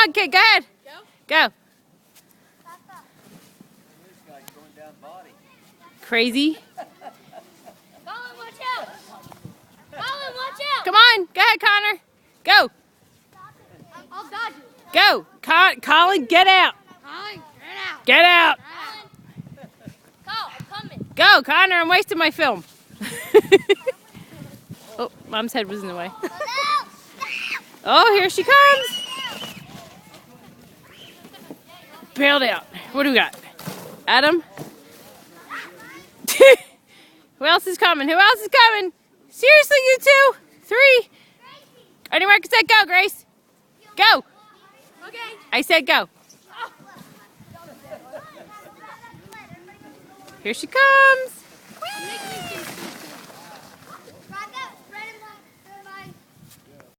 on, kid. Go ahead. Go. Crazy. Colin, watch out! Colin, watch out! Come on. Go ahead, Connor. Go. I'll dodge you. Go. Colin, get out. Colin, get out. Get out. Colin, I'm coming. Go, Connor. I'm wasting my film. Oh, Mom's head was in the way. Oh, here she comes. Bailed out. What do we got? Adam? Who else is coming? Who else is coming? Seriously, you two? 3. Ready, mark, set, go, Grace. Go. Okay. I said go. Here she comes.